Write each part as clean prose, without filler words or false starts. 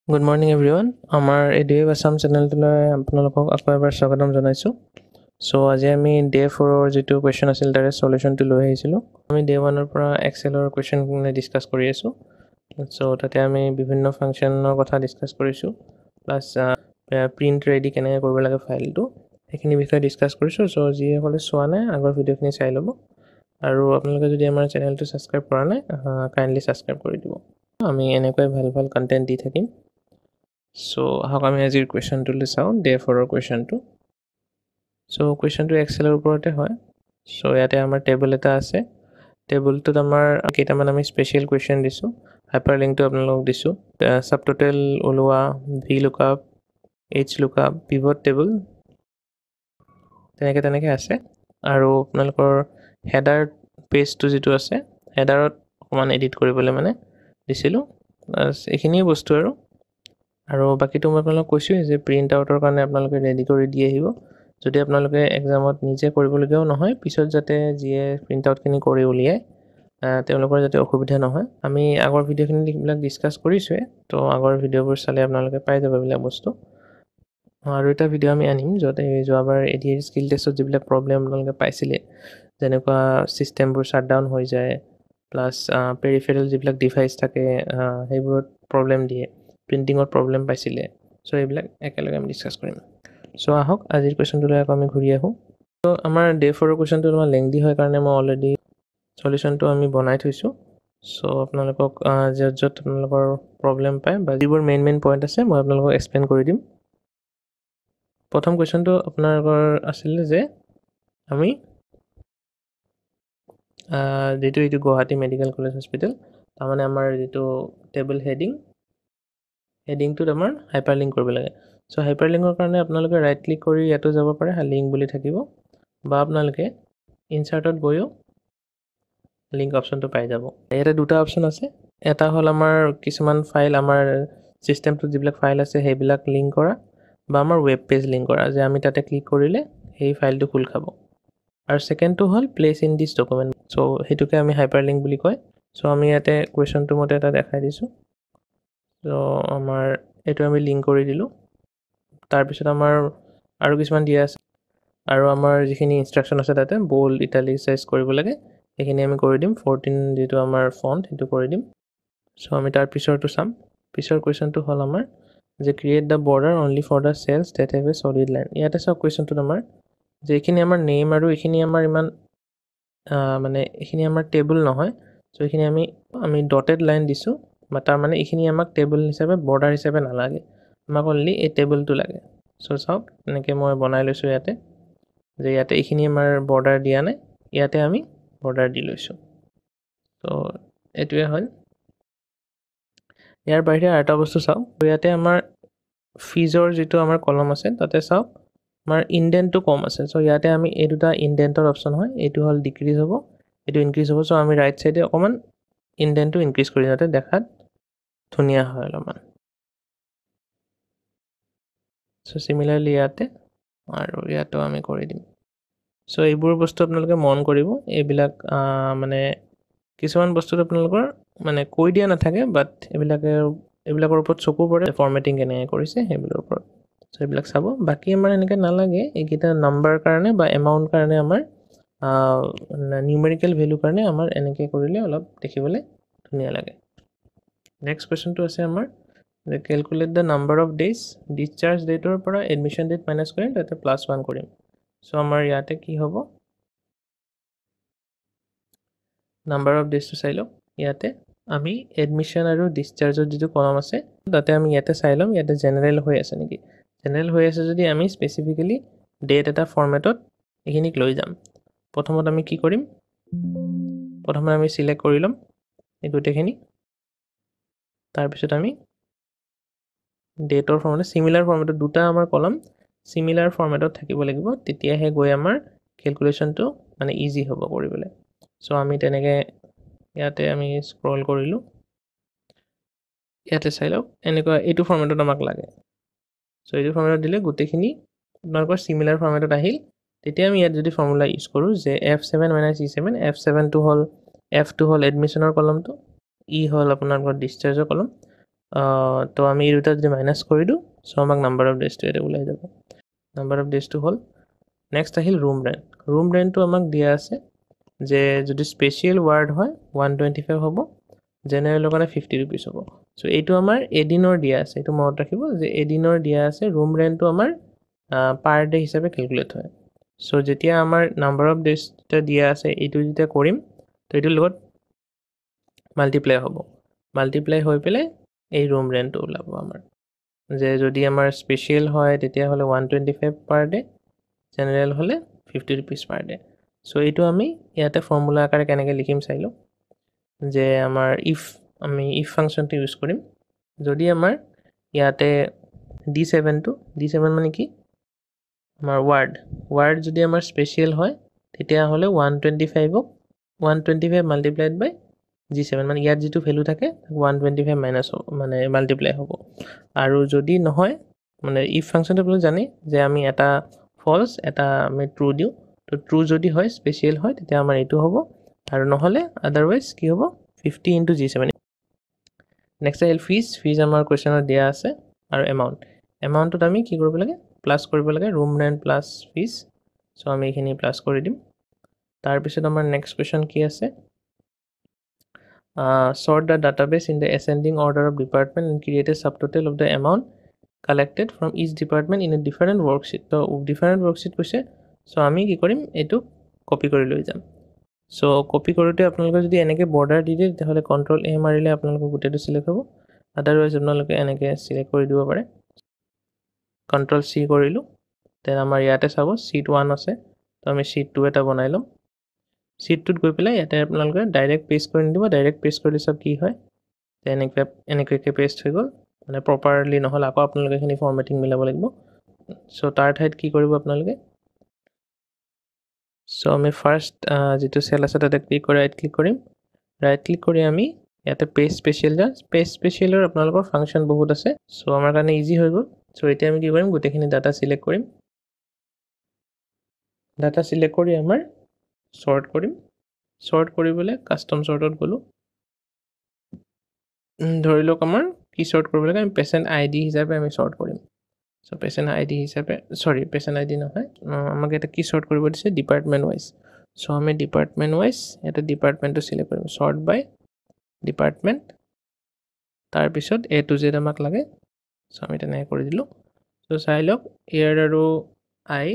Good morning everyone. আমাৰ এই day Assam চেনেলটোলৈ আপোনালোকক আকৌ এবাৰ স্বাগতম জনাইছোঁ। আজি আমি ডে 4ৰ যিটো কুৱেশ্যন আছিল তাৰে সলিউশ্যনটো লৈ আহিছিলোঁ। আমি ডে 1ৰ পৰা এক্সেলৰ কুৱেশ্যন ডিছকাছ কৰি আছোঁ। তাতে আমি বিভিন্ন ফাংচনৰ কথা ডিছকাছ কৰিছোঁ, প্লাছ প্ৰিণ্ট ৰেডি কেনেকৈ কৰিব লাগে ফাইলটো, সেইখিনি বিষয়ে ডিছকাছ কৰিছোঁ। যিসকলে চোৱা নাই আগৰ ভিডিঅ'খিনি চাই ল'ব, আৰু আপোনালোকে যদি আমাৰ চেনেলটো ছাবস্ক্ৰাইব কৰা নাই কাইণ্ডলি ছাবস্ক্ৰাইব কৰি দিব। আমি এনেকুৱাই ভাল ভাল কণ্টেণ্ট দি থাকিম। আহক আমি আজিৰ কুৱেশ্যনটোলৈ চাওঁ, ডে 4ৰ কুৱেশ্যনটো। কুৱেশ্যনটো এক্সেলৰ ওপৰতে হয়। ইয়াতে আমাৰ টেবুল এটা আছে। টেবুলটোত আমাৰ কেইটামান আমি স্পেচিয়েল কুৱেশ্যন দিছোঁ। হাইপাৰ লিংকটো আপোনালোকক দিছোঁ। চাব টোটেল ওলোৱা, V lookup, H lookup, pivot table, তেনেকৈ আছে। আৰু আপোনালোকৰ হেডাৰ পেজটো যিটো আছে, হেডাৰত অকণমান এডিট কৰিবলৈ মানে দিছিলোঁ। এইখিনিয়ে বস্তু আৰু বাকীটো মই আপোনালোকক কৈছোঁৱেই যে প্ৰিণ্ট আউটৰ কাৰণে আপোনালোকে ৰেডি কৰি দি আহিব। যদি আপোনালোকে এক্সামত নিজে কৰিবলগীয়াও নহয়, পিছত যাতে যিয়ে প্ৰিণ্ট আউটখিনি কৰি উলিয়াই তেওঁলোকৰ যাতে অসুবিধা নহয়। আমি আগৰ ভিডিঅ'খিনি এইবিলাক ডিছকাছ কৰিছোঁৱে, আগৰ ভিডিঅ'বোৰ চালে আপোনালোকে পাই যাব এইবিলাক বস্তু। আৰু এটা ভিডিঅ' আমি আনিম য'ত যোৱাবাৰ ADR স্কিল টেষ্টত যিবিলাক প্ৰব্লেম আপোনালোকে পাইছিলে, যেনেকুৱা ছিষ্টেমবোৰ শ্বাটডাউন হৈ যায়, প্লাছ পেৰিফেৰেল যিবিলাক ডিভাইচ থাকে সেইবোৰত প্ৰব্লেম দিয়ে, প্ৰিণ্টিঙত প্ৰব্লেম পাইছিলে। এইবিলাক একেলগে আমি ডিছকাছ কৰিম। আহক আজিৰ কুৱেশ্যনটোলৈ আকৌ আমি ঘূৰি আহোঁ। আমাৰ ডে 4ৰ কুৱেশ্যনটো অলপমান লেংদি হয় কাৰণে মই অলৰেডি সলিউশ্যনটো আমি বনাই থৈছোঁ। আপোনালোকক য'ত আপোনালোকৰ প্ৰব্লেম পায় বা যিবোৰ মেইন পইণ্ট আছে মই আপোনালোকক এক্সপ্লেইন কৰি দিম। প্ৰথম কুৱেশ্যনটো আপোনালোকৰ আছিলে যে আমি যিটো এইটো গুৱাহাটী মেডিকেল কলেজ হস্পিটেল, তাৰমানে আমাৰ যিটো টেবুল হেডিংটোত আমাৰ হাইপাৰ লিংক কৰিব লাগে। হাইপাৰ লিংকৰ কাৰণে আপোনালোকে ৰাইট ক্লিক কৰি ইয়াতো যাব পাৰে, লিংক বুলি থাকিব, বা আপোনালোকে ইনচাৰ্টত গৈও লিংক অপশ্যনটো পাই যাব। ইয়াতে দুটা অপশ্যন আছে। এটা হ'ল আমাৰ কিছুমান ফাইল, আমাৰ ছিষ্টেমটোত যিবিলাক ফাইল আছে সেইবিলাক লিংক কৰা, বা আমাৰ ৱেব পেজ লিংক কৰা, যে আমি তাতে ক্লিক কৰিলে সেই ফাইলটো খোল খাব। আৰু ছেকেণ্ডটো হ'ল প্লেচ ইন দিছ ডকুমেণ্ট। সেইটোকে আমি হাইপাৰ লিংক বুলি কয়। আমি ইয়াতে কুৱেশ্যনটো মতে এটা দেখাই দিছোঁ। আমাৰ এইটো আমি লিংক কৰি দিলোঁ। তাৰপিছত আমাৰ আৰু কিছুমান দিয়া আছে, আৰু আমাৰ যিখিনি ইনষ্ট্ৰাকশ্যন আছে তাতে বোল্ড, ইটালিচাইজ কৰিব লাগে, সেইখিনি আমি কৰি দিম। 14 যিটো আমাৰ ফণ্ট সেইটো কৰি দিম। আমি তাৰ পিছৰটো চাম। পিছৰ কুৱেশ্যনটো হ'ল আমাৰ যে create the border only for the sales that have a solid line. ইয়াতে চাওক কুৱেশ্যনটোত আমাৰ যে এইখিনি আমাৰ নেম, আৰু এইখিনি আমাৰ ইমান মানে এইখিনি আমাৰ টেবুল নহয়। এইখিনি আমি ডটেড লাইন দিছোঁ, বা তাৰমানে এইখিনি আমাক টেবুল হিচাপে বৰ্ডাৰ হিচাপে নালাগে, আমাক অনলি এই টেবুলটো লাগে। চাওক এনেকৈ মই বনাই লৈছোঁ ইয়াতে, যে ইয়াতে এইখিনি আমাৰ বৰ্ডাৰ দিয়া নাই, ইয়াতে আমি বৰ্ডাৰ দি লৈছোঁ। এইটোৱে হয়। ইয়াৰ বাহিৰে আৰু এটা বস্তু চাওক, ইয়াতে আমাৰ ফিজৰ যিটো আমাৰ কলম আছে তাতে চাওক আমাৰ ইণ্ডেণ্টটো কম আছে। ইয়াতে আমি এই দুটা ইণ্ডেণ্টৰ অপশ্যন হয়, এইটো হ'ল ডিক্ৰিজ হ'ব, এইটো ইনক্ৰিজ হ'ব। আমি ৰাইট চাইডে অকণমান ইণ্ডেণ্টটো ইনক্ৰিজ কৰি যাতে দেখাত ধুনীয়া হয় অলপমান। চিমিলাৰলি ইয়াতে আৰু ইয়াতো আমি কৰি দিম। এইবোৰ বস্তু আপোনালোকে মন কৰিব। এইবিলাক মানে কিছুমান বস্তুত আপোনালোকৰ মানে কৈ দিয়া নাথাকে, বাট এইবিলাকৰ ওপৰত চকু পৰে, ফৰ্মেটিং কেনেকৈ কৰিছে সেইবিলাকৰ ওপৰত। এইবিলাক চাব। বাকী আমাৰ এনেকৈ নালাগে, এইকেইটা নাম্বাৰ কাৰণে বা এমাউণ্ট কাৰণে আমাৰ নিউমেৰিকেল ভেলু কাৰণে আমাৰ এনেকৈ কৰিলে অলপ দেখিবলৈ ধুনীয়া লাগে। নেক্সট কুৱেশ্যনটো আছে আমাৰ যে calculate the number of days discharge ডেটৰ পৰা এডমিশ্যন ডেট মাইনাছ কৰিম, তাতে +1 কৰিম। আমাৰ ইয়াতে কি হ'ব, নাম্বাৰ অফ ডেজটো চাই লওক। ইয়াতে আমি এডমিশ্যন আৰু ডিছচাৰ্জৰ যিটো কলম আছে তাতে আমি ইয়াতে চাই ল'ম, ইয়াতে জেনেৰেল হৈ আছে নেকি। জেনেৰেল হৈ আছে যদি আমি স্পেচিফিকেলি ডেট এটা ফৰ্মেটত এইখিনিক লৈ যাম। প্ৰথমত আমি কি কৰিম, প্ৰথমে আমি চিলেক্ট কৰি ল'ম এই গোটেইখিনি। তাৰপিছত আমি ডেটৰ ফৰ্মেটত চিমিলাৰ ফৰ্মেটত দুটা আমাৰ কলম চিমিলাৰ ফৰ্মেটত থাকিব লাগিব, তেতিয়াহে গৈ আমাৰ কেলকুলেশ্যনটো মানে ইজি হ'ব কৰিবলৈ। আমি তেনেকৈ ইয়াতে আমি স্ক্ৰল কৰিলোঁ, ইয়াতে চাই লওক এনেকুৱা এইটো ফৰ্মেটত আমাক লাগে। এইটো ফৰ্মেটত দিলে গোটেইখিনি আপোনালোকৰ চিমিলাৰ ফৰ্মেটত আহিল। তেতিয়া আমি ইয়াত যদি ফৰ্মুলা ইউজ কৰোঁ যে F7 - E7, F7টো হ'ল এডমিশ্যনৰ কলমটো, ই হ'ল আপোনালোকৰ ডিছচাৰ্জৰ কলম, তো আমি এই দুটা যদি মাইনাছ কৰি দিওঁ চ' আমাক নাম্বাৰ অফ ডেজটো ইয়াতে ওলাই যাব নাম্বাৰ অফ ডেজটো হ'ল নেক্সট আহিল ৰুম ৰেণ্টটো আমাক দিয়া আছে যে যদি স্পেচিয়েল ৱাৰ্ড হয় 125 হ'ব জেনেৰেলৰ কাৰণে 50 rupees হ'ব চ' এইটো আমাৰ এদিনৰ দিয়া আছে এইটো মনত ৰাখিব যে এদিনৰ দিয়া আছে ৰুম ৰেণ্টটো আমাৰ পাৰ ডে হিচাপে কেলকুলেট হয় চ' যেতিয়া আমাৰ নাম্বাৰ অফ ডেজ দিয়া আছে এইটো যেতিয়া কৰিম তো এইটোৰ লগত মাল্টিপ্লাই হ'ব মাল্টিপ্লাই হৈ পেলাই এই ৰুম ৰেণ্টটো ওলাব আমাৰ যে যদি আমাৰ স্পেচিয়েল হয় তেতিয়াহ'লে 125 পাৰ ডে জেনেৰেল হ'লে 50 rupees পাৰ ডে চ' এইটো আমি ইয়াতে ফৰ্মুলা আকাৰে কেনেকৈ লিখিম চাই লওঁ যে আমাৰ আমি ইফ ফাংচনটো ইউজ কৰিম যদি আমাৰ ইয়াতে D7 মানে কি আমাৰ ৱাৰ্ড যদি আমাৰ স্পেচিয়েল হয় তেতিয়াহ'লে 125ক 125 মাল্টিপ্লাইড বাই G7 মানে ইয়াত যিটো ভেলু থাকে 125 মাইনাছ হ'ব মানে মাল্টিপ্লাই হ'ব আৰু যদি নহয় মানে ইফ ফাংচনটো আপুনি জানে যে আমি এটা ফলছ এটা আমি ট্ৰু দিওঁ তো ট্ৰু যদি হয় স্পেচিয়েল হয় তেতিয়া আমাৰ এইটো হ'ব আৰু নহ'লে আদাৰৱাইজ কি হ'ব 50 into G7 নেক্সট আহিল ফিজ আমাৰ কুৱেশ্যনত দিয়া আছে আৰু এমাউণ্টটোত আমি কি কৰিব লাগে প্লাছ কৰিব লাগে ৰুম ৰেণ্ট প্লাছ ফিজ চ' আমি এইখিনি প্লাছ কৰি দিম তাৰপিছত আমাৰ নেক্সট কুৱেশ্যন কি আছে sort the database in the ascending order of department and create a subtotal of the amount collected from each department in a different worksheet তো different worksheet কৈছে চ' আমি কি কৰিম এইটো কপি কৰি লৈ যাম চ' কপি কৰোঁতে আপোনালোকে যদি এনেকৈ বৰ্ডাৰ দি দিয়ে তেতিয়াহ'লে কণ্ট্ৰল A মাৰিলে আপোনালোকৰ গোটেইটো চিলেক্ট হ'ব আদাৰৱাইজ আপোনালোকে এনেকৈ চিলেক্ট কৰি দিব পাৰে কণ্ট্ৰল C কৰিলোঁ দেন আমাৰ ইয়াতে চাব sheet 1 আছে তো আমি sheet 2 এটা বনাই ল'ম sheetটোত গৈ পেলাই ইয়াতে আপোনালোকে ডাইৰেক্ট পেষ্ট কৰি নিদিব ডাইৰেক্ট পেষ্ট কৰিলে চব কি হয় এনেকৈ পেষ্ট হৈ গ'ল মানে প্ৰপাৰলি নহ'লে আকৌ আপোনালোকে এইখিনি ফৰ্মেটিং মিলাব লাগিব চ' তাৰ ঠাইত কি কৰিব আপোনালোকে চ' আমি ফাৰ্ষ্ট যিটো চেল আছে তাতে ক্লিক কৰি ৰাইট ক্লিক কৰি আমি ইয়াতে পেজ স্পেচিয়েল যাম পেজ স্পেচিয়েলৰ আপোনালোকৰ ফাংচন বহুত আছে চ' আমাৰ কাৰণে ইজি হৈ গ'ল চ' এতিয়া আমি কি কৰিম গোটেইখিনি ডাটা চিলেক্ট কৰিম ডাটা চিলেক্ট কৰি আমাৰ চৰ্ট কৰিবলৈ কাষ্টম চৰ্টত গ'লোঁ ধৰি লওক আমাৰ কি চৰ্ট কৰিব লাগে আমি পেচেণ্ট ID হিচাপে আমি চৰ্ট কৰিম চ' পেচেণ্ট ID নহয় আমাক এটা কি চৰ্ট কৰিব দিছে ডিপাৰ্টমেণ্ট ৱাইজ চ' আমি ডিপাৰ্টমেণ্ট ৱাইজ এটা ডিপাৰ্টমেণ্টটো চিলেক্ট কৰিম চৰ্ট বাই ডিপাৰ্টমেণ্ট তাৰপিছত A to Z আমাক লাগে চ' আমি তেনেকৈ কৰি দিলোঁ চ' চাই লওক এয়াৰ আৰু I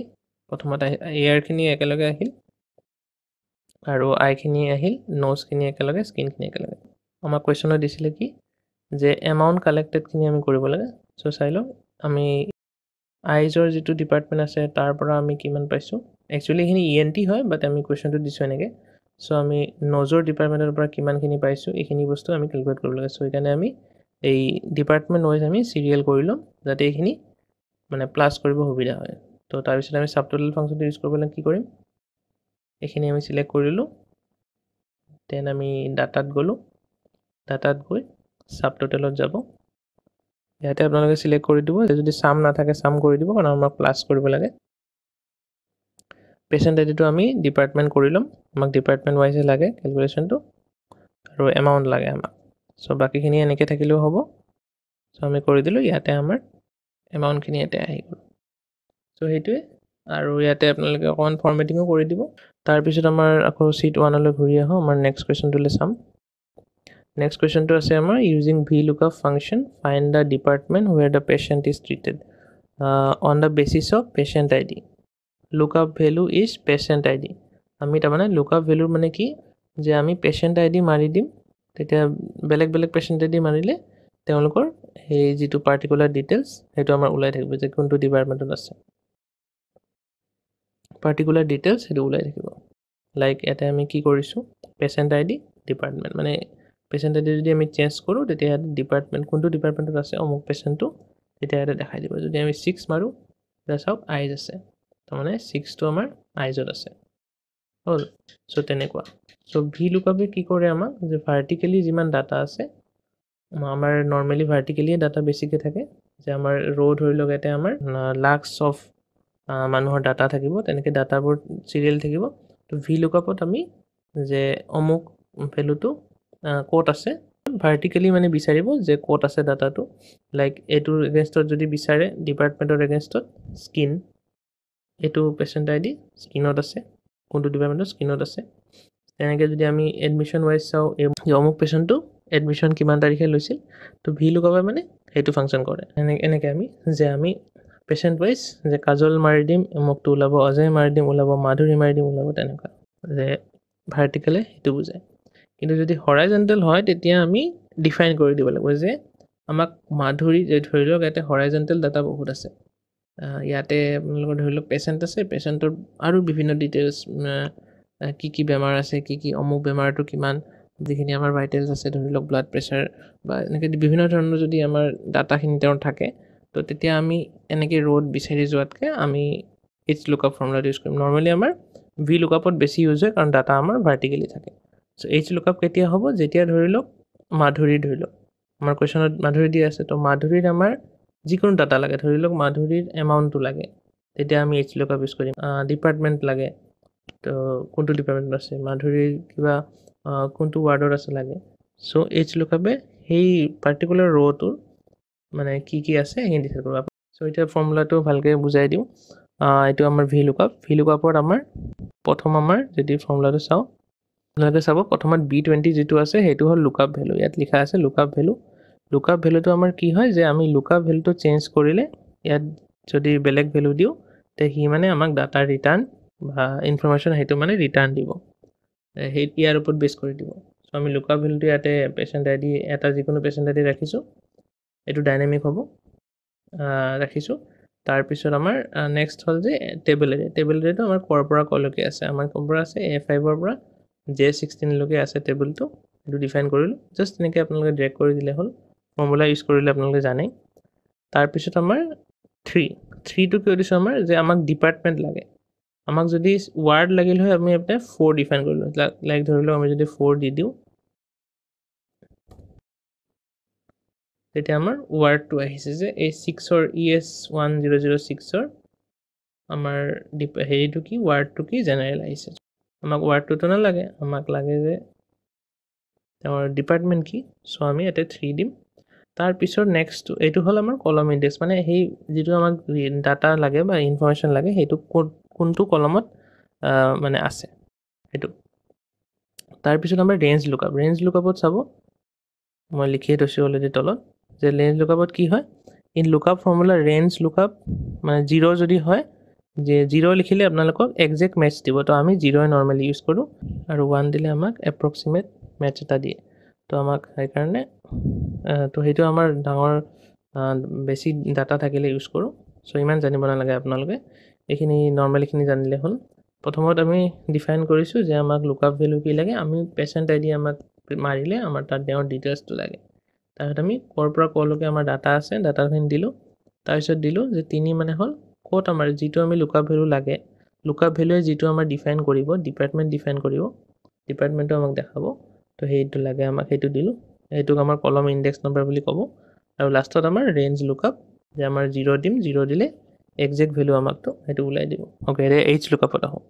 প্ৰথমতে এয়াৰখিনি একেলগে আহিল আৰু আইখিনি আহিল নোজখিনি একেলগে স্কিনখিনি একেলগে আমাক কুৱেশ্যনত দিছিলে কি যে এমাউণ্ট কালেক্টেডখিনি আমি কৰিব লাগে চ' চাই লওক আমি আইজৰ যিটো ডিপাৰ্টমেণ্ট আছে তাৰ পৰা আমি কিমান পাইছোঁ একচুৱেলি এইখিনি ENT হয় বাট আমি কুৱেশ্যনটো দিছোঁ এনেকৈ চ' আমি নোজৰ ডিপাৰ্টমেণ্টৰ পৰা কিমানখিনি পাইছোঁ এইখিনি বস্তু আমি কেলকুলেট কৰিব লাগে চ' সেইকাৰণে আমি এই ডিপাৰ্টমেণ্ট ৱাইজ আমি চিৰিয়েল কৰি ল'ম যাতে এইখিনি মানে প্লাছ কৰিব সুবিধা হয় তো তাৰপিছত আমি ছাবটোটেল ফাংচনটো ইউজ কৰিবলৈ কি কৰিম এইখিনি আমি চিলেক্ট কৰিলোঁ দেন আমি ডাটাত গ'লোঁ ডাটাত গৈ ছাবটোটেলত যাব ইয়াতে আপোনালোকে চিলেক্ট কৰি দিব যদি চাম নাথাকে চাম কৰি দিব কাৰণ আমাক প্লাছ কৰিব লাগে পেচেণ্ট আইডিটো আমি ডিপাৰ্টমেণ্ট কৰি ল'ম আমাক ডিপাৰ্টমেণ্ট ৱাইজে লাগে কেলকুলেশ্যনটো আৰু এমাউণ্ট লাগে আমাক চ' বাকীখিনি এনেকৈ থাকিলেও হ'ব চ' আমি কৰি দিলোঁ ইয়াতে আমাৰ এমাউণ্টখিনি ইয়াতে আহি গ'ল চ' সেইটোৱে আৰু ইয়াতে আপোনালোকে অকণমান ফৰ্মেটিঙো কৰি দিব তাৰপিছত আমাৰ আকৌ sheet 1লৈ ঘূৰি আহোঁ আমাৰ নেক্সট কুৱেশ্যনটোলৈ চাম নেক্সট কুৱেশ্যনটো আছে আমাৰ using VLOOKUP function find the department ৱেৰ the patient is treated on the basis of patient ID lookup value is patient ID আমি তাৰমানে লুকআপ ভেলুৰ মানে কি যে আমি পেচেণ্ট ID মাৰি দিম তেতিয়া বেলেগ পেচেণ্ট ID মাৰিলে তেওঁলোকৰ সেই যিটো পাৰ্টিকুলাৰ ডিটেইলছ সেইটো আমাৰ ওলাই থাকিব যে কোনটো ডিপাৰ্টমেণ্টত আছে পাৰ্টিকুলাৰ ডিটেইলছ সেইটো ওলাই থাকিব লাইক ইয়াতে আমি কি কৰিছোঁ পেচেণ্ট ID ডিপাৰ্টমেণ্ট মানে পেচেণ্ট ID যদি আমি চেঞ্জ কৰোঁ তেতিয়া ইয়াতে ডিপাৰ্টমেণ্ট কোনটো ডিপাৰ্টমেণ্টত আছে অমুক পেচেণ্টটো তেতিয়া ইয়াতে দেখাই দিব যদি আমি 6 মাৰোঁ তেতিয়া চাওক আইজ আছে তাৰমানে 6টো আমাৰ আইজত আছে হ'ল চ' তেনেকুৱা চ' VLOOKUPে কি কৰে আমাক যে ভাৰ্টিকেলি যিমান ডাটা আছে আমাৰ নৰ্মেলি ভাৰ্টিকেলিয়ে ডাটা বেছিকৈ থাকে যে আমাৰ ধৰি লওক ইয়াতে আমাৰ লাক্স অফ মানুহৰ ডাটা থাকিব তেনেকৈ ডাটাবোৰ চিৰিয়েল থাকিব তো VLOOKUPত আমি যে অমুক ভেলুটো ক'ত আছে ভাৰ্টিকেলি মানে বিচাৰিব যে ক'ত আছে ডাটাটো লাইক এইটোৰ এগেইনষ্টত যদি বিচাৰে ডিপাৰ্টমেণ্টৰ এগেইনষ্টত স্কিন এইটো পেচেণ্ট আই ডি স্কিনত আছে কোনটো ডিপাৰ্টমেণ্টৰ স্কিনত আছে তেনেকৈ যদি আমি এডমিশ্যন ৱাইজ চাওঁ এই অমুক পেচেণ্টটো এডমিশ্যন কিমান তাৰিখে লৈছিল তো ভি লুকআপে মানে সেইটো ফাংচন কৰে এনেকৈ আমি পেচেণ্ট ৱাইজ যে কাজল মাৰি দিম অমুকটো ওলাব অজয় মাৰি দিম ওলাব মাধুৰী মাৰি দিম ওলাব তেনেকুৱা যে ভাৰ্টিকেলে সেইটো বুজায় কিন্তু যদি হৰাইজেণ্টেল হয় তেতিয়া আমি ডিফাইন কৰি দিব লাগিব যে আমাক মাধুৰী ধৰি লওক ইয়াতে হৰাইজেণ্টেল ডাটা বহুত আছে ইয়াতে আপোনালোকৰ ধৰি লওক পেচেণ্ট আছে পেচেণ্টৰ আৰু বিভিন্ন ডিটেইলছ কি কি বেমাৰ আছে কি অমুক বেমাৰটো কিমান যিখিনি আমাৰ ভাইটেলছ আছে ধৰি লওক ব্লাড প্ৰেছাৰ বা এনেকৈ বিভিন্ন ধৰণৰ যদি আমাৰ ডাটাখিনি তেওঁৰ থাকে তো তেতিয়া আমি এনেকৈ ৰ'দ বিচাৰি যোৱাতকৈ আমি এইচ লুকআপ ফৰ্মুলাটো ইউজ কৰিম নৰ্মেলি আমাৰ ভি লুকআপত বেছি ইউজ হয় কাৰণ ডাটা আমাৰ ভাৰ্টিকেলি থাকে চ' এইচ লুকআপ কেতিয়া হ'ব যেতিয়া ধৰি লওক মাধুৰী ধৰি লওক আমাৰ কুৱেশ্যনত মাধুৰী দিয়া আছে তো মাধুৰীত আমাৰ যিকোনো ডাটা লাগে ধৰি লওক মাধুৰীৰ এমাউণ্টটো লাগে তেতিয়া আমি এইচ লুকআপ ইউজ কৰিম ডিপাৰ্টমেণ্ট লাগে তো কোনটো ডিপাৰ্টমেণ্ট আছে মাধুৰীৰ কিবা কোনটো ৱাৰ্ডত আছে লাগে চ' এইচ লুকআপে সেই পাৰ্টিকুলাৰ ৰ'টোৰ মানে কি আছে সেইখিনি ডিচাইড কৰিব চ' এতিয়া ফৰ্মুলাটো ভালকৈ বুজাই দিওঁ এইটো আমাৰ ভি লুকআপত আমাৰ প্ৰথম আমাৰ যদি ফৰ্মুলাটো চাওঁ আপোনালোকে চাব প্ৰথমত B20 যিটো আছে সেইটো হ'ল লুকআপ ভেলু ইয়াত লিখা আছে লুকআপ ভেলুটো আমাৰ কি হয় যে আমি লুকআপ ভেলুটো চেঞ্জ কৰিলে ইয়াত যদি বেলেগ ভেলু দিওঁ তে সি মানে আমাক ডাটা ৰিটাৰ্ণ বা ইনফৰমেশ্যন সেইটো মানে ৰিটাৰ্ণ দিব সেই ইয়াৰ ওপৰত বেছ কৰি দিব চ' আমি লুকআপ ভেলুটো ইয়াতে পেচেণ্ট আই ডি এটা যিকোনো পেচেণ্ট আই ডি ৰাখিছোঁ এইটো ডাইনামিক হ'ব ৰাখিছোঁ তাৰপিছত আমাৰ নেক্সট হ'ল যে টেবল এৰিয়াটো আমাৰ ক'ৰ পৰা ক'লৈকে আছে আমাৰ ক'ৰ পৰা আছে A5ৰ পৰা J16লৈকে আছে টেবুলটো এইটো ডিফাইন কৰিলোঁ জাষ্ট এনেকৈ আপোনালোকে ড্ৰেগ কৰি দিলে হ'ল ফৰ্মুলা ইউজ কৰিলে আপোনালোকে জানেই তাৰপিছত আমাৰ 3টো কিয় দিছোঁ আমাৰ যে আমাক ডিপাৰ্টমেণ্ট লাগে আমাক যদি ৱাৰ্ড লাগিল হয় আমি ইয়াতে 4 ডিফাইন কৰিলোঁ লাইক ধৰি লওক আমি যদি 4 দি দিওঁ তেতিয়া আমাৰ ৱাৰ্ডটো আহিছে যে এই 6ৰ ES1006ৰ আমাৰ হেৰিটো কি ৱাৰ্ডটো কি জেনেৰেল আহিছে আমাক ৱাৰ্ডটোতো নালাগে আমাক লাগে যে তেওঁৰ ডিপাৰ্টমেণ্ট কি চ' আমি ইয়াতে 3 দিম তাৰপিছত নেক্সটটো এইটো হ'ল আমাৰ কলম ইণ্ডেক্স মানে সেই যিটো আমাক ডাটা লাগে বা ইনফৰমেশ্যন লাগে সেইটো কোনটো কলমত মানে আছে সেইটো তাৰপিছত আমাৰ ৰেঞ্জ লুকআপত চাব মই লিখিয়ে থৈছোঁ অলৰেডি তলত যে ৰেঞ্জ লুকআপত কি হয় in lookup formula range lookup মানে 0 যদি হয় যে 0 লিখিলে আপোনালোকক একজেক্ট মেটচ দিব তো আমি 0 নৰ্মেলি ইউজ কৰোঁ আৰু 1 দিলে আমাক এপ্ৰক্সিমেট মেটচ এটা দিয়ে তো আমাক সেইকাৰণে তো সেইটো আমাৰ ডাঙৰ বেছি ডাটা থাকিলে ইউজ কৰোঁ চ' ইমান জানিব নালাগে আপোনালোকে এইখিনি নৰ্মেলিখিনি জানিলে হ'ল প্ৰথমত আমি ডিফাইন কৰিছোঁ যে আমাক লুকআপ ভেলু কি লাগে আমি পেচেণ্ট আই ডি আমাক মাৰিলে আমাৰ তাত তেওঁৰ ডিটেইলছটো লাগে তাৰপিছত আমি ক'ৰ পৰা ক'লৈকে আমাৰ ডাটা আছে ডাটাখিনি দিলোঁ তাৰপিছত দিলোঁ যে 3 মানে হ'ল ক'ত আমাৰ যিটো আমি লুকআপ ভেলু লাগে লুকআপ ভেলুৱে যিটো আমাৰ ডিফাইন কৰিব ডিপাৰ্টমেণ্ট ডিফাইন কৰিব ডিপাৰ্টমেণ্টটো আমাক দেখাব তো সেইটো লাগে আমাক সেইটো দিলোঁ এইটোক আমাৰ কলম ইণ্ডেক্স নম্বৰ বুলি ক'ব আৰু লাষ্টত আমাৰ ৰেঞ্জ লুকআপ যে আমাৰ 0 দিম 0 দিলে একজেক্ট ভেলু আমাকতো সেইটো ওলাই দিব অ'কে এতিয়া এইচ লুকআপত আহোঁ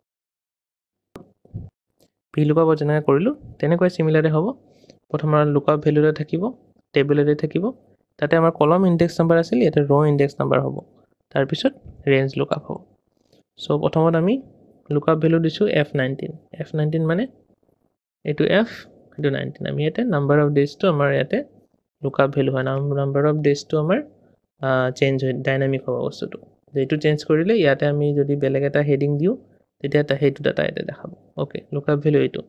ভি লুকআপত যেনেকৈ কৰিলোঁ তেনেকৈ চিমিলাৰে হ'ব প্ৰথম আমাৰ লুকআপ ভেলু এটা থাকিব টেবুল এটা থাকিব তাতে আমাৰ কলম ইণ্ডেক্স নম্বৰ আছিল ইয়াতে ৰ' ইণ্ডেক্স নম্বৰ হ'ব তাৰপিছত ৰেঞ্জ লুকআপ হ'ব চ' প্ৰথমত আমি লুকআপ ভেলু দিছোঁ F19 মানে এইটো F এইটো 19 আমি ইয়াতে নাম্বাৰ অফ ডেজটো আমাৰ ইয়াতে লুকআপ ভেলু হয় নাম্বাৰ অফ ডেজটো আমাৰ চেঞ্জ হয় ডাইনামিক হ'ব বস্তুটো এইটো চেঞ্জ কৰিলে ইয়াতে আমি যদি বেলেগ এটা হেডিং দিওঁ তেতিয়া সেইটো ডাটা ইয়াতে দেখাব অ'কে লুকআপ ভেলু এইটো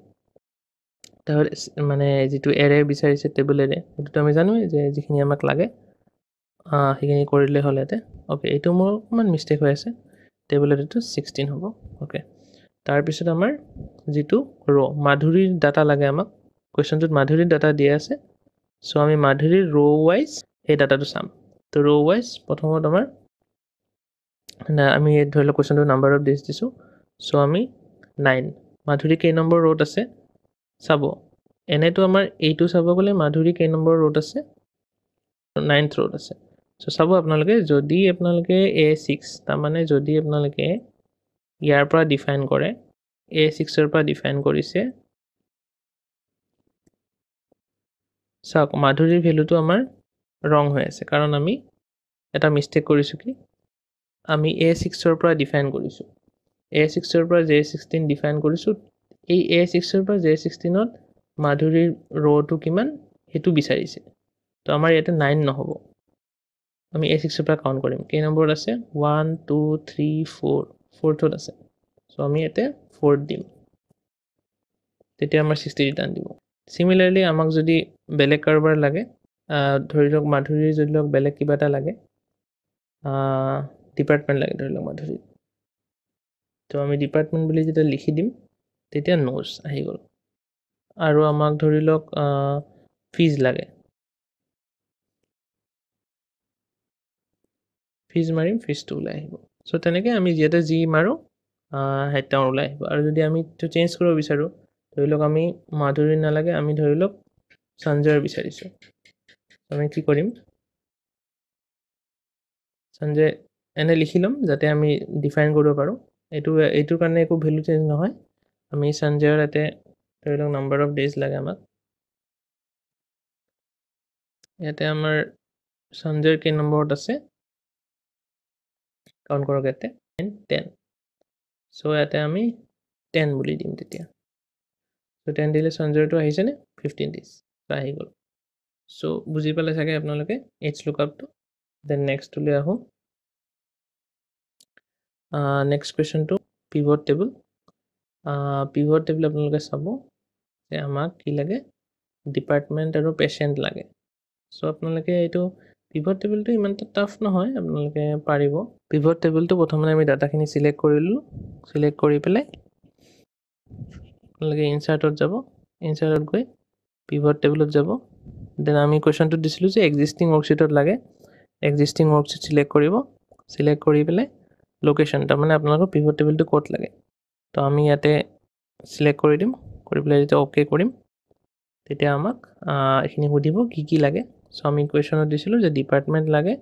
তাৰপিছত মানে যিটো এৰে বিচাৰিছে টেবুল এৰে সেইটোতো আমি জানোৱেই যে যিখিনি আমাক লাগে সেইখিনি কৰিলে হ'ল ইয়াতে অ'কে এইটো মোৰ অকণমান মিষ্টেক হৈ আছে টেবুল এৰেটো 16 হ'ব অ'কে তাৰপিছত আমাৰ যিটো মাধুৰীৰ ডাটা লাগে আমাক কুৱেশ্যনটোত মাধুৰীৰ ডাটা দিয়া আছে চ' আমি মাধুৰীৰ ৱাইজ সেই ডাটাটো চাম তো ৱাইজ প্ৰথমত আমাৰ আমি ধৰি লওক কুৱেশ্যনটো নাম্বাৰ অফ ডেজ দিছোঁ চ' আমি 9 মাধুৰী কেই নম্বৰ ৰ'ত আছে চাব এনেতো আমাৰ এইটো চাব গ'লে মাধুৰী কেই নম্বৰ ৰ'ত আছে 9th ৰ'ত আছে চ' চাব আপোনালোকে যদি আপোনালোকে A6 তাৰমানে যদি আপোনালোকে ইয়াৰ পৰা ডিফাইন কৰে A6ৰ পৰা ডিফাইন কৰিছে চাওক মাধুৰীৰ ভেলুটো আমাৰ ৰং হৈ আছে কাৰণ আমি এটা মিষ্টেক কৰিছোঁ কি আমি A6ৰ পৰা ডিফাইন কৰিছোঁ A6ৰ পৰা J16 ডিফাইন কৰিছোঁ এই A6ৰ পৰা J16ত মাধুৰীৰ ৰ'টো কিমান সেইটো বিচাৰিছে তো আমাৰ ইয়াতে 9 নহ'ব আমি A6ৰ পৰা কাউণ্ট কৰিম কেই নম্বৰত আছে 1 2 3 4 4থত আছে সো আমি ইয়াতে 4 দিম তেতিয়া আমাৰ 60 ৰিটাৰ্ণ দিব সিমিলাৰলি আমাক যদি বেলেগ কাৰোবাৰ লাগে ধৰি লওক মাধুৰীৰ যদি লওক বেলেগ কিবা এটা লাগে ডিপাৰ্টমেণ্ট লাগে ধৰি লওক মাধুৰী তো আমি ডিপাৰ্টমেণ্ট বুলি যেতিয়া লিখি দিম তেতিয়া নোজ আহি গ'ল আৰু আমাক ধৰি লওক ফিজ লাগে ফিজ মাৰিম ফিজটো ওলাই আহিব সো তেনেকৈ আমি যিহেতু যি মাৰোঁ সেইটো ওলাই আহিব আৰু যদি আমি এইটো চেঞ্জ কৰিব বিচাৰোঁ ধৰি লওক আমি মাধুৰী নালাগে আমি ধৰি লওক সঞ্জয়ৰ বিচাৰিছোঁ আমি কি কৰিম সঞ্জয় এনে লিখি ল'ম যাতে আমি ডিফাইন কৰিব পাৰোঁ এইটোৰ কাৰণে একো ভেলু চেঞ্জ নহয় আমি সঞ্জয়ৰ ইয়াতে ধৰি লওক নাম্বাৰ অফ ডেজ লাগে আমাক ইয়াতে আমাৰ সঞ্জয়ৰ কেই নম্বৰত আছে কাউণ্ট কৰক ইয়াতে 10 সো ইয়াতে আমি 10 বুলি দিম তেতিয়া সো 10 দিলে সঞ্জয়টো আহিছেনে 15 ডেজ আহি গ'ল সো বুজি পালে চাগে আপোনালোকে এইচ লুকআপটো দেন নেক্সটলৈ আহোঁ নেক্সট কুৱেশ্যনটো পিভট টেবল পিভট টেবল আপোনালোকে চাব যে আমাক কি লাগে ডিপাৰ্টমেণ্ট আৰু পেচেণ্ট লাগে সো আপোনালোকে এইটো পিভট টেবলটো ইমান টাফ নহয় আপোনালোকে পাৰিব পিভট টেবলটো প্ৰথমে আমি ডাটাখিনি সিলেক্ট কৰিলোঁ সিলেক্ট কৰি পেলাই আপোনালোকে ইনচাৰ্টত যাব ইনচাৰ্টত গৈ পিভট টেবলত যাব দেন আমি কুৱেশ্যনটো দিছিলোঁ যে এক্সিষ্টিং ৱৰ্কশ্বিটত লাগে এক্সিষ্টিং ৱৰ্কশ্বিট সিলেক্ট কৰিব সিলেক্ট কৰি পেলাই লোকেশ্যন তাৰমানে আপোনালোকৰ পিভট টেবলটো ক'ত লাগে তো আমি ইয়াতে সিলেক্ট কৰি দিম কৰি পেলাই যেতিয়া অ'কে কৰিম তেতিয়া আমাক এইখিনি সুধিব কি লাগে সো আমি কুৱেশ্যনত দিছিলোঁ যে ডিপাৰ্টমেণ্ট লাগে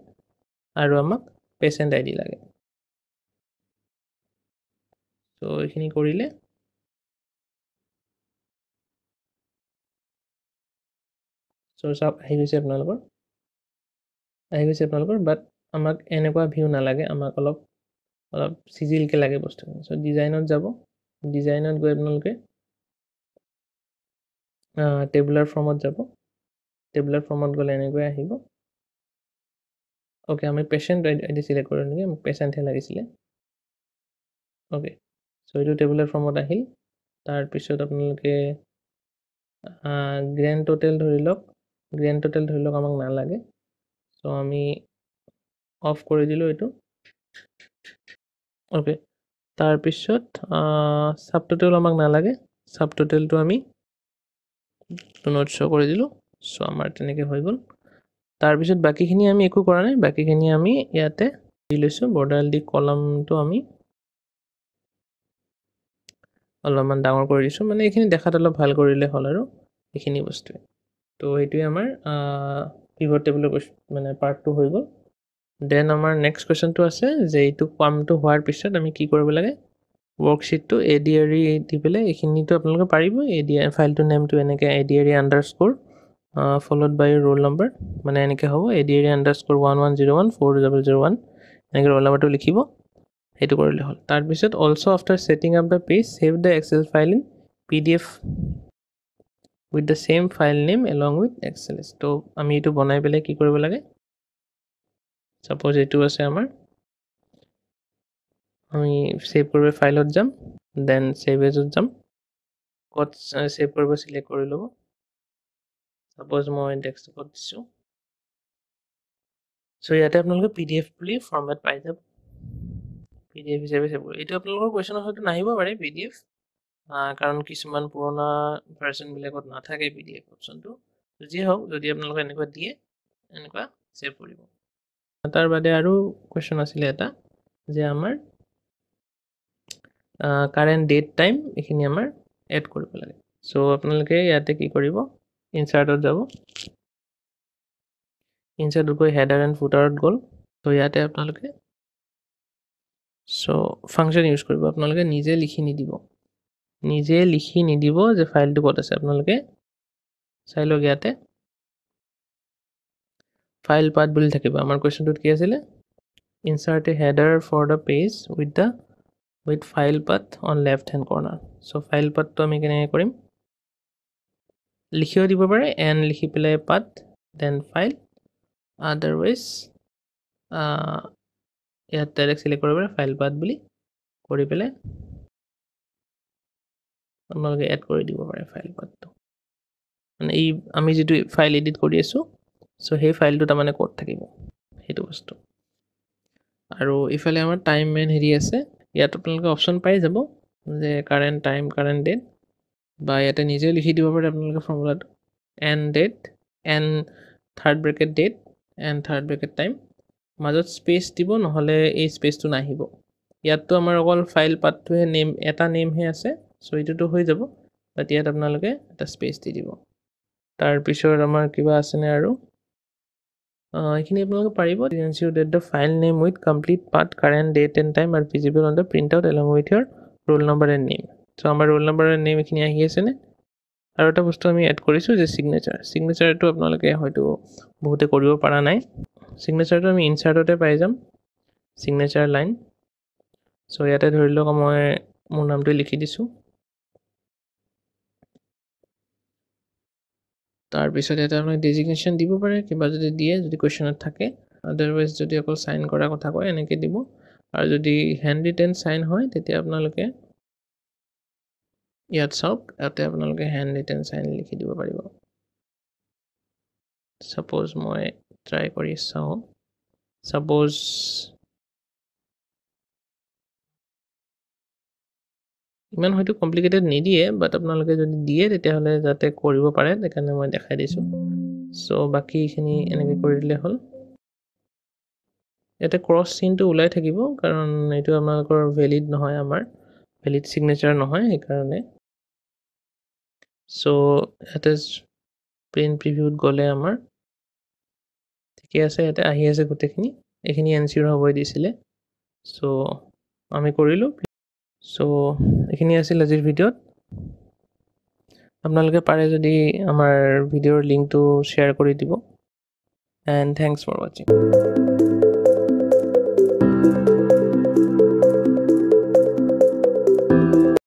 আৰু আমাক পেচেণ্ট আইডি লাগে সো এইখিনি কৰিলে সো চাওক আহি গৈছে আপোনালোকৰ বাট আমাক এনেকুৱা ভিউ নালাগে আমাক অলপ চিজিলকৈ লাগে বস্তুখিনি সো ডিজাইনত যাব ডিজাইনত গৈ আপোনালোকে টেবুলাৰ ফৰ্মত যাব টেবুলাৰ ফৰ্মত গ'লে এনেকৈ আহিব অ'কে আমি পেচেণ্ট আইডি চিলেক্ট কৰোঁ নেকি মোক পেচেণ্টহে লাগিছিলে অ'কে সো এইটো টেবুলাৰ ফৰ্মত আহিল তাৰপিছত আপোনালোকে গ্ৰেণ্ড টোটেল ধৰি লওক আমাক নালাগে সো আমি অফ কৰি দিলোঁ এইটো অ'কে তাৰপিছত ছাব টোটেল আমাক নালাগে ছাব টোটেলটো আমি নোট শ্ব' কৰি দিলোঁ সো আমাৰ তেনেকৈ হৈ গ'ল তাৰপিছত বাকীখিনি আমি একো কৰা নাই বাকীখিনি আমি ইয়াতে দি লৈছোঁ বৰ্ডাৰ দি কলমটো আমি অলপমান ডাঙৰ কৰি দিছোঁ মানে এইখিনি দেখাত অলপ ভাল কৰিলে হ'ল আৰু এইখিনি বস্তুৱে তো এইটোৱে আমাৰ পিভট টেবলৰ মানে পাৰ্টটো হৈ গ'ল দেন আমাৰ নেক্সট কুৱেশ্যনটো আছে যে এইটো কামটো হোৱাৰ পিছত আমি কি কৰিব লাগে ৱৰ্কশ্বিটটো ADRE দি পেলাই এইখিনিতো আপোনালোকে পাৰিব ADRE ফাইলটোৰ নেমটো এনেকৈ ADRE আণ্ডাৰস্ক'ৰ ফল'ড বাই ৰোল নম্বৰ মানে এনেকৈ হ'ব ADRE আণ্ডাৰস্ক'ৰ 1101 4001 এনেকৈ ৰোল নম্বৰটো লিখিব সেইটো কৰিলে হ'ল তাৰপিছত also' after setting up the page save the Excel file in PDF with the same file name along with Excels তো আমি এইটো বনাই পেলাই কি কৰিব লাগে ছাপ'জ এইটো আছে আমাৰ আমি ছেভ কৰিব ফাইলত যাম দেন ছেভ এজত যাম ক'ত ছেভ কৰিব চিলেক্ট কৰি ল'ব ছাপ'জ মই ডেস্কটপত দিছোঁ চ' ইয়াতে আপোনালোকে PDF বুলি ফৰ্মেট পাই যাব PDF হিচাপে ছেভ কৰিব এইটো আপোনালোকৰ কুৱেশ্যনৰ হয়তো নাহিব পাৰে PDF কাৰণ কিছুমান পুৰণা ভাৰ্চনবিলাকত নাথাকে PDF অপশ্যনটো যি হওক যদি আপোনালোকে এনেকুৱা দিয়ে এনেকুৱা ছেভ কৰিব তাৰ বাদে আৰু কুৱেশ্যন আছিলে এটা যে আমাৰ কাৰেণ্ট ডেট টাইম এইখিনি আমাৰ এড কৰিব লাগে চ' আপোনালোকে ইয়াতে কি কৰিব ইনচাৰ্টত যাব ইনচাৰ্টত গৈ হেডাৰ এণ্ড ফুটাৰত গ'ল ত' ইয়াতে আপোনালোকে চ' ফাংচন ইউজ কৰিব আপোনালোকে নিজে লিখি নিদিব যে ফাইলটো ক'ত আছে আপোনালোকে চাই লওক ইয়াতে ফাইল পাথ বুলি থাকিব আমাৰ কোৱেশ্চনটোত কি আছিল insert a header for the page with file path on left hand corner so file পাথটো আমি কেনেকৈ কৰিম লিখিও দিব পাৰে এন লিখি পেলাই পাথ দেন ফাইল আদাৰৱাইজ ইয়াত ডাইৰেক্ট সিলেক্ট কৰিব পাৰে ফাইল পাথ বুলি কৰি পেলাই আপোনালোকে এড কৰি দিব পাৰে ফাইল পাথটো মানে এই আমি যেটো ফাইল এডিট কৰি আছো সো সেই ফাইলটো তাৰমানে কোড থাকিব হেতু বস্তু আৰু ইফালে আমাৰ টাইম মেন হেৰি আছে ইয়াত আপোনালোকে অপচন পাই যাব যে কাৰেন্ট টাইম কাৰেন্ট ডেট বা ইয়াতে নিজে লিখি দিব পাৰে আপোনালোকে ফৰ্মুলাটো and date and third bracket date and third bracket time মাজত স্পেস দিব নহলে এই স্পেসটো নাহিব ইয়াতটো আমাৰ অকল ফাইল পাথটোহে নেম এটা নেম হে আছে সো এটোটো হৈ যাব বাট ইয়াত আপোনালোকে এটা স্পেস দি দিব তাৰ পিছৰ আমাৰ কিবা আছে নে আৰু এখিনি আপোনালোকে পাৰিব ensure that the file name with complete path current date and time are visible on the printout along with your roll number and name so আমাৰ roll number and name এখিনি আহি আছে নে আৰু এটা বস্তু আমি এড কৰিছো যে সিগনেচাৰটো আপোনালোকে হয়তো বহুতে কৰিব পৰা নাই সিগনেচাৰটো আমি ইনসাৰ্টতে পাই যাম সিগনেচাৰ লাইন সো ইয়াতে ধৰি লওক মই মোৰ নামটো লিখি দিছো তাৰ পিছত এটা আপুনি ডেজিগনেশ্যন দিব পাৰে কিবা যদি দিয়ে যদি কোৱেশ্চনত থাকে আদাৰৱাইজ যদি অকল সাইন কৰা কথা কয় এনেকে দিব আৰু যদি হ্যান্ড ৰিটেন সাইন হয় তেতিয়া আপোনালোকে ইয়াত চাওক ইয়াতে আপোনালোকে হ্যান্ড ৰিটেন সাইন লিখি দিব পাৰিব সাপোজ মই ট্ৰাই কৰি চাও সাপোজ ইমান হয়তো কমপ্লিকেটেড নিদিয়ে বাট আপোনালোকে যদি দিয়ে তেতিয়া হলে যাতে কৰিব পাৰে তেকাৰণে মই দেখাই দিছো সো বাকি খিনি এনেকে কৰি দিলে হল এটা ক্ৰস চিনটো উলাই থাকিব কাৰণ এটো আপোনালোকৰ ভ্যালিড নহয় আমাৰ ভ্যালিড সিগনেচাৰ নহয় এই কাৰণে সো এটা প্ৰিন্ট প্ৰিভিউত গলে আমাৰ ঠিকে আছে এটা আহি আছে গুটেখিনি এখিনি এনসিওৰ হ'বই দিছিলে সো আমি কৰিলো সো এখিনি আছিল আজিৰ ভিডিওত আপোনালোকে পাৰে যদি আমাৰ ভিডিওৰ লিংকটো শেয়াৰ কৰি দিব and thanks for watching